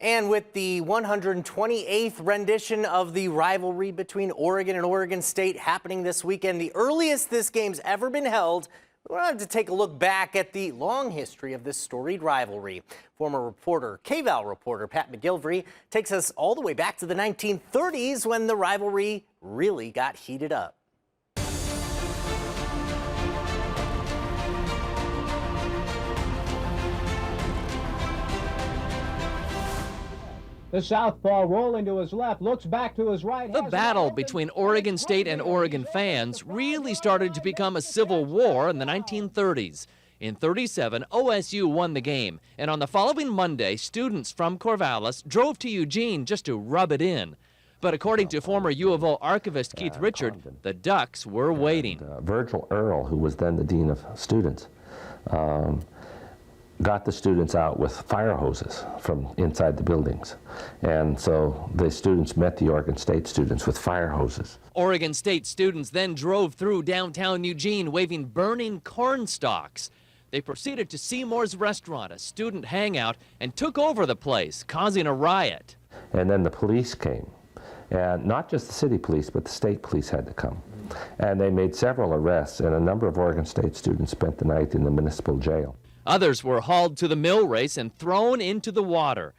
And with the 128th rendition of the rivalry between Oregon and Oregon State happening this weekend, the earliest this game's ever been held, we wanted to take a look back at the long history of this storied rivalry. Former reporter, KVAL reporter Pat McGillivray takes us all the way back to the 1930s when the rivalry really got heated up. The southpaw rolling to his left, looks back to his right. The battle between Oregon State and Oregon fans really started to become a civil war in the 1930s. In '37, OSU won the game, and on the following Monday, students from Corvallis drove to Eugene just to rub it in. But according to former U of O archivist Keith Richard, the Ducks were waiting. Virgil Earle, who was then the dean of students, got the students out with fire hoses from inside the buildings. And so the students met the Oregon State students with fire hoses. Oregon State students then drove through downtown Eugene waving burning corn stalks. They proceeded to Seymour's Restaurant, a student hangout, and took over the place, causing a riot. And then the police came. And not just the city police, but the state police had to come. And they made several arrests, and a number of Oregon State students spent the night in the municipal jail. Others were hauled to the mill race and thrown into the water.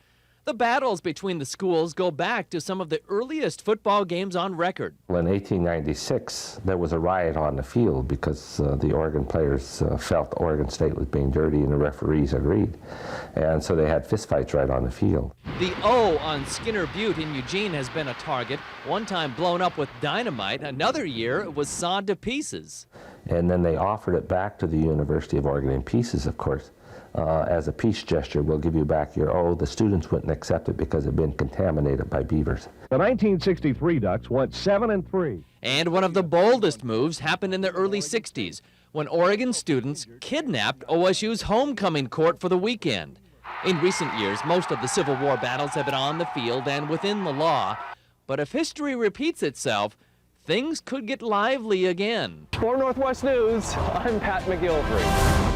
The battles between the schools go back to some of the earliest football games on record. In 1896, there was a riot on the field because the Oregon players felt Oregon State was being dirty and the referees agreed. And so they had fistfights right on the field. The O on Skinner Butte in Eugene has been a target, one time blown up with dynamite, another year it was sawed to pieces. And then they offered it back to the University of Oregon in pieces, of course. As a peace gesture, we'll give you back your O. The students wouldn't accept it because it had been contaminated by beavers. The 1963 Ducks went 7-3. And one of the boldest moves happened in the early 60s when Oregon students kidnapped OSU's homecoming court for the weekend. In recent years, most of the Civil War battles have been on the field and within the law. But if history repeats itself, things could get lively again. For Northwest News, I'm Pat McGillivray.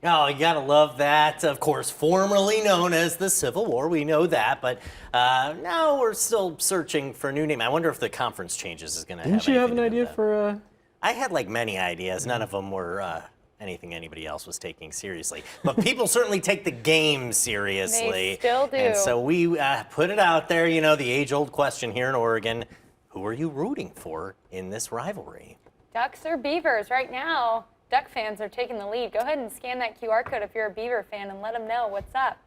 Oh, you gotta love that. Of course, formerly known as the Civil War, we know that, but now we're still searching for a new name. I wonder if the conference changes is gonna Didn't you have an idea for I had like many ideas. None of them were anything anybody else was taking seriously. But people certainly take the game seriously. They still do. And so we put it out there, you know, the age-old question here in Oregon. Who are you rooting for in this rivalry? Ducks or Beavers right now? Duck fans are taking the lead. Go ahead and scan that QR code if you're a Beaver fan and let them know what's up.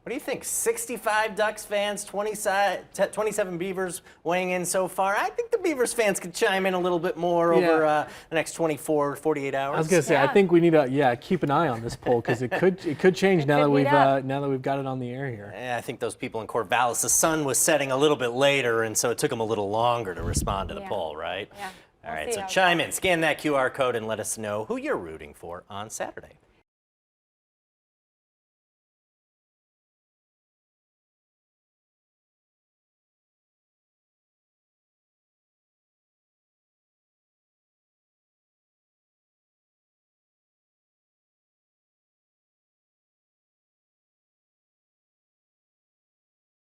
What do you think? 65 Ducks fans, 27 Beavers weighing in so far. I think the Beavers fans could chime in a little bit more over the next 24, 48 hours. I was gonna say, I think we need to keep an eye on this poll because it could change now that we've got it on the air here. Yeah, I think those people in Corvallis, the sun was setting a little bit later, and so it took them a little longer to respond to the poll, right? Yeah. All right, so chime in, scan that QR code, and let us know who you're rooting for on Saturday.